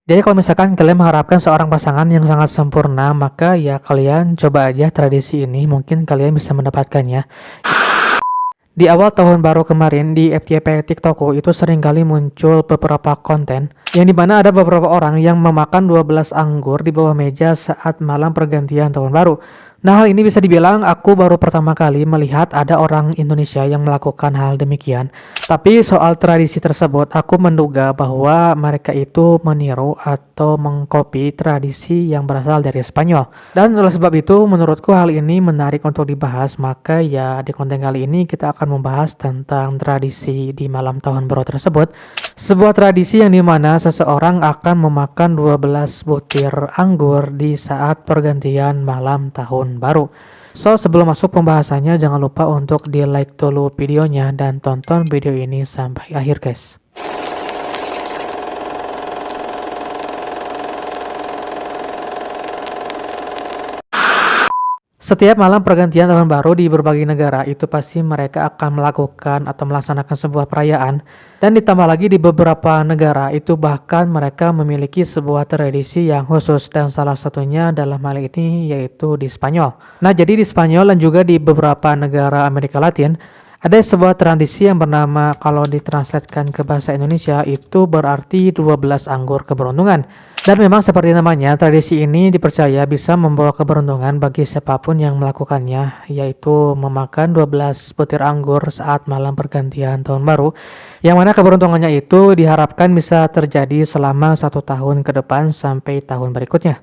Jadi kalau misalkan kalian mengharapkan seorang pasangan yang sangat sempurna, maka ya kalian coba aja tradisi ini, mungkin kalian bisa mendapatkannya. Di awal tahun baru kemarin di FYP TikTokku itu seringkali muncul beberapa konten yang dimana ada beberapa orang yang memakan 12 anggur di bawah meja saat malam pergantian tahun baru. Nah, hal ini bisa dibilang aku baru pertama kali melihat ada orang Indonesia yang melakukan hal demikian. Tapi soal tradisi tersebut, aku menduga bahwa mereka itu meniru atau mengkopi tradisi yang berasal dari Spanyol. Dan oleh sebab itu, menurutku hal ini menarik untuk dibahas, maka ya di konten kali ini kita akan membahas tentang tradisi di malam tahun baru tersebut. Sebuah tradisi yang dimana seseorang akan memakan 12 butir anggur di saat pergantian malam tahun baru. So, sebelum masuk pembahasannya, jangan lupa untuk di like dulu videonya dan tonton video ini sampai akhir guys. Setiap malam pergantian tahun baru di berbagai negara itu pasti mereka akan melakukan atau melaksanakan sebuah perayaan, dan ditambah lagi di beberapa negara itu bahkan mereka memiliki sebuah tradisi yang khusus, dan salah satunya dalam hal ini yaitu di Spanyol. Nah, jadi di Spanyol dan juga di beberapa negara Amerika Latin ada sebuah tradisi yang bernama, kalau ditranslatekan ke bahasa Indonesia itu berarti 12 anggur keberuntungan. Dan memang seperti namanya, tradisi ini dipercaya bisa membawa keberuntungan bagi siapapun yang melakukannya, yaitu memakan 12 butir anggur saat malam pergantian tahun baru, yang mana keberuntungannya itu diharapkan bisa terjadi selama 1 tahun ke depan sampai tahun berikutnya.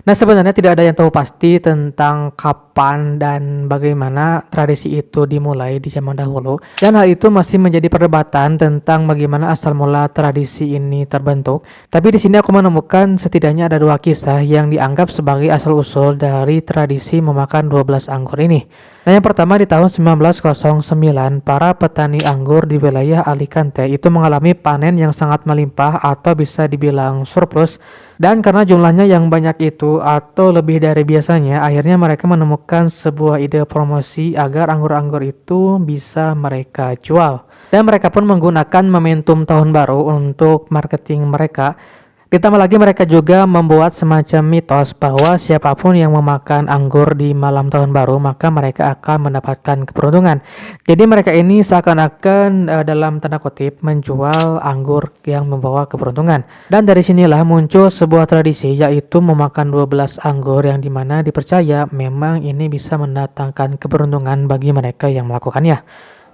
Nah, sebenarnya tidak ada yang tahu pasti tentang kapan dan bagaimana tradisi itu dimulai di zaman dahulu. Dan hal itu masih menjadi perdebatan tentang bagaimana asal mula tradisi ini terbentuk. Tapi di sini aku menemukan setidaknya ada 2 kisah yang dianggap sebagai asal-usul dari tradisi memakan 12 anggur ini. Nah, yang pertama di tahun 1909, para petani anggur di wilayah Alicante itu mengalami panen yang sangat melimpah atau bisa dibilang surplus. Dan karena jumlahnya yang banyak itu atau lebih dari biasanya, akhirnya mereka menemukan sebuah ide promosi agar anggur-anggur itu bisa mereka jual. Dan mereka pun menggunakan momentum tahun baru untuk marketing mereka. Ditambah lagi mereka juga membuat semacam mitos bahwa siapapun yang memakan anggur di malam tahun baru maka mereka akan mendapatkan keberuntungan. Jadi mereka ini seakan-akan dalam tanda kutip menjual anggur yang membawa keberuntungan. Dan dari sinilah muncul sebuah tradisi yaitu memakan 12 anggur yang dimana dipercaya memang ini bisa mendatangkan keberuntungan bagi mereka yang melakukannya.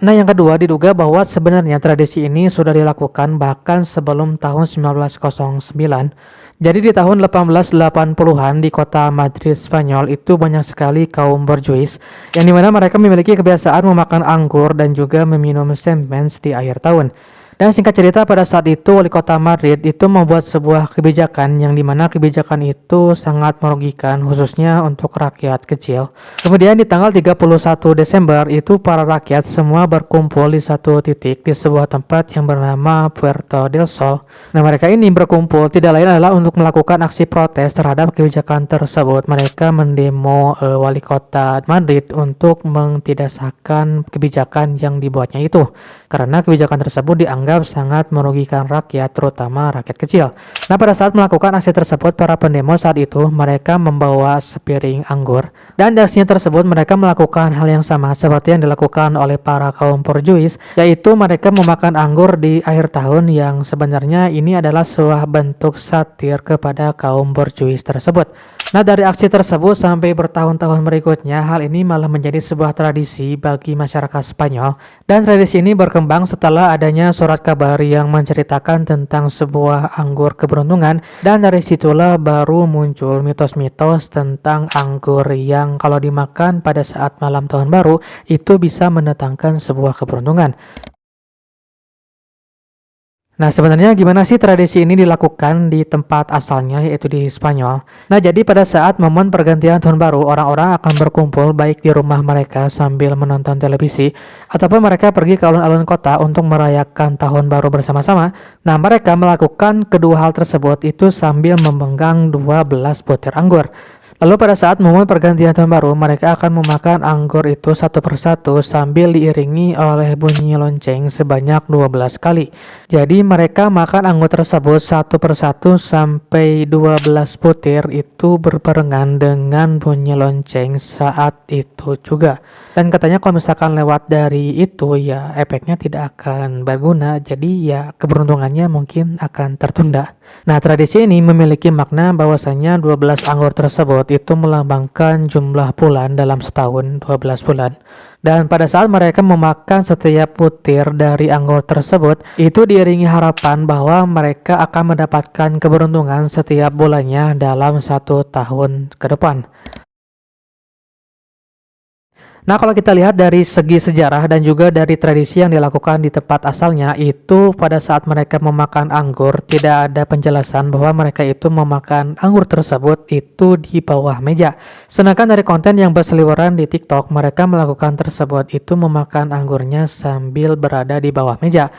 Nah, yang kedua diduga bahwa sebenarnya tradisi ini sudah dilakukan bahkan sebelum tahun 1909. Jadi di tahun 1880-an di kota Madrid, Spanyol itu banyak sekali kaum borjuis yang dimana mereka memiliki kebiasaan memakan anggur dan juga meminum champagne di akhir tahun. Dan singkat cerita, pada saat itu wali kota Madrid itu membuat sebuah kebijakan yang dimana kebijakan itu sangat merugikan khususnya untuk rakyat kecil. Kemudian di tanggal 31 Desember itu para rakyat semua berkumpul di satu titik di sebuah tempat yang bernama Puerto del Sol. Nah, mereka ini berkumpul tidak lain adalah untuk melakukan aksi protes terhadap kebijakan tersebut. Mereka mendemo wali kota Madrid untuk mentidaksakan kebijakan yang dibuatnya itu, karena kebijakan tersebut dianggap sangat merugikan rakyat, terutama rakyat kecil. Nah, pada saat melakukan aksi tersebut, para pendemo saat itu mereka membawa sepiring anggur, dan di aksinya tersebut mereka melakukan hal yang sama seperti yang dilakukan oleh para kaum borjuis, yaitu mereka memakan anggur di akhir tahun, yang sebenarnya ini adalah sebuah bentuk satir kepada kaum borjuis tersebut. Nah, dari aksi tersebut sampai bertahun-tahun berikutnya, hal ini malah menjadi sebuah tradisi bagi masyarakat Spanyol. Dan tradisi ini berkembang setelah adanya surat kabar yang menceritakan tentang sebuah anggur keberuntungan. Dan dari situlah baru muncul mitos-mitos tentang anggur yang kalau dimakan pada saat malam tahun baru itu bisa mendatangkan sebuah keberuntungan. Nah, sebenarnya gimana sih tradisi ini dilakukan di tempat asalnya, yaitu di Spanyol? Nah, jadi pada saat momen pergantian tahun baru, orang-orang akan berkumpul baik di rumah mereka sambil menonton televisi, ataupun mereka pergi ke alun-alun kota untuk merayakan tahun baru bersama-sama. Nah, mereka melakukan kedua hal tersebut itu sambil memegang 12 butir anggur. Lalu pada saat momen pergantian tahun baru, mereka akan memakan anggur itu satu persatu sambil diiringi oleh bunyi lonceng sebanyak 12 kali. Jadi mereka makan anggur tersebut satu persatu sampai 12 butir itu berbarengan dengan bunyi lonceng saat itu juga. Dan katanya kalau misalkan lewat dari itu ya efeknya tidak akan berguna, jadi ya keberuntungannya mungkin akan tertunda. Nah, tradisi ini memiliki makna bahwasanya 12 anggur tersebut itu melambangkan jumlah bulan dalam setahun, 12 bulan. Dan pada saat mereka memakan setiap butir dari anggur tersebut, itu diiringi harapan bahwa mereka akan mendapatkan keberuntungan setiap bulannya dalam satu tahun ke depan. Nah, kalau kita lihat dari segi sejarah dan juga dari tradisi yang dilakukan di tempat asalnya, itu pada saat mereka memakan anggur, tidak ada penjelasan bahwa mereka itu memakan anggur tersebut itu di bawah meja. Sedangkan dari konten yang berseliweran di TikTok, mereka melakukan tersebut itu memakan anggurnya sambil berada di bawah meja.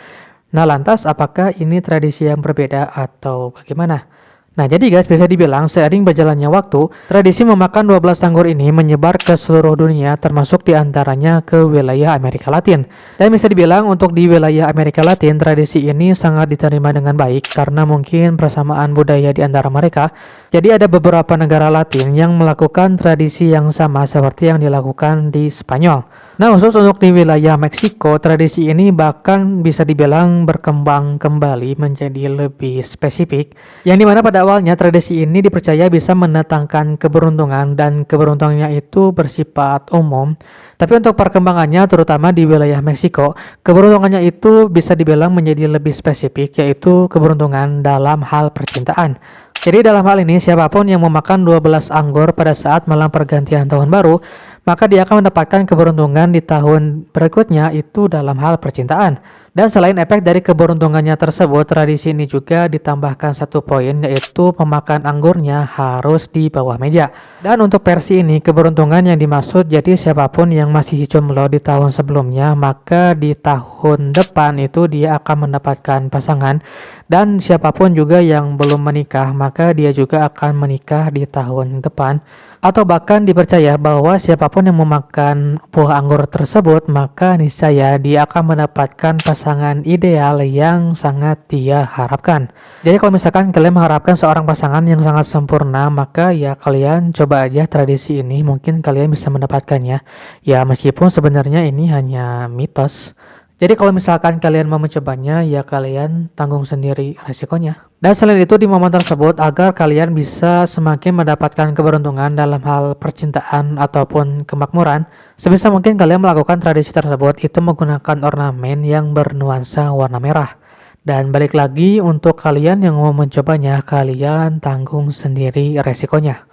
Nah, lantas apakah ini tradisi yang berbeda atau bagaimana? Nah, jadi guys, bisa dibilang seiring berjalannya waktu, tradisi memakan 12 anggur ini menyebar ke seluruh dunia, termasuk diantaranya ke wilayah Amerika Latin. Dan bisa dibilang untuk di wilayah Amerika Latin, tradisi ini sangat diterima dengan baik karena mungkin persamaan budaya di antara mereka. Jadi ada beberapa negara Latin yang melakukan tradisi yang sama seperti yang dilakukan di Spanyol. Nah, khusus untuk di wilayah Meksiko, tradisi ini bahkan bisa dibilang berkembang kembali menjadi lebih spesifik, yang dimana pada awalnya tradisi ini dipercaya bisa mendatangkan keberuntungan dan keberuntungannya itu bersifat umum. Tapi untuk perkembangannya terutama di wilayah Meksiko, keberuntungannya itu bisa dibilang menjadi lebih spesifik, yaitu keberuntungan dalam hal percintaan. Jadi dalam hal ini siapapun yang memakan 12 anggur pada saat malam pergantian tahun baru, maka dia akan mendapatkan keberuntungan di tahun berikutnya itu dalam hal percintaan. Dan selain efek dari keberuntungannya tersebut, tradisi ini juga ditambahkan satu poin, yaitu pemakan anggurnya harus di bawah meja. Dan untuk versi ini, keberuntungan yang dimaksud jadi siapapun yang masih jomblo di tahun sebelumnya, maka di tahun depan itu dia akan mendapatkan pasangan. Dan siapapun juga yang belum menikah, maka dia juga akan menikah di tahun depan. Atau bahkan dipercaya bahwa siapapun yang memakan buah anggur tersebut, maka niscaya dia akan mendapatkan pasangan ideal yang sangat dia harapkan. Jadi kalau misalkan kalian mengharapkan seorang pasangan yang sangat sempurna, maka ya kalian coba aja tradisi ini, mungkin kalian bisa mendapatkannya. Ya meskipun sebenarnya ini hanya mitos. Jadi kalau misalkan kalian mau mencobanya, ya kalian tanggung sendiri resikonya. Dan selain itu di momen tersebut, agar kalian bisa semakin mendapatkan keberuntungan dalam hal percintaan ataupun kemakmuran, sebisa mungkin kalian melakukan tradisi tersebut itu menggunakan ornamen yang bernuansa warna merah. Dan balik lagi untuk kalian yang mau mencobanya, kalian tanggung sendiri resikonya.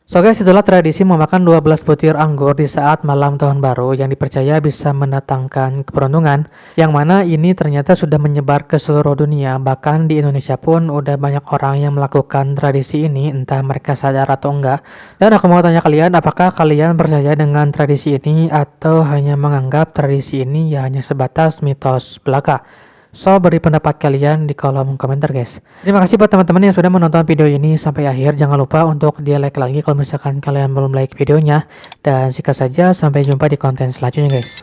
So guys, itulah tradisi memakan 12 butir anggur di saat malam tahun baru yang dipercaya bisa mendatangkan keberuntungan, yang mana ini ternyata sudah menyebar ke seluruh dunia. Bahkan di Indonesia pun udah banyak orang yang melakukan tradisi ini, entah mereka sadar atau enggak. Dan aku mau tanya kalian, apakah kalian percaya dengan tradisi ini atau hanya menganggap tradisi ini ya hanya sebatas mitos belaka? So, beri pendapat kalian di kolom komentar guys. Terima kasih buat teman-teman yang sudah menonton video ini sampai akhir. Jangan lupa untuk di like lagi kalau misalkan kalian belum like videonya. Dan sikat saja, sampai jumpa di konten selanjutnya guys.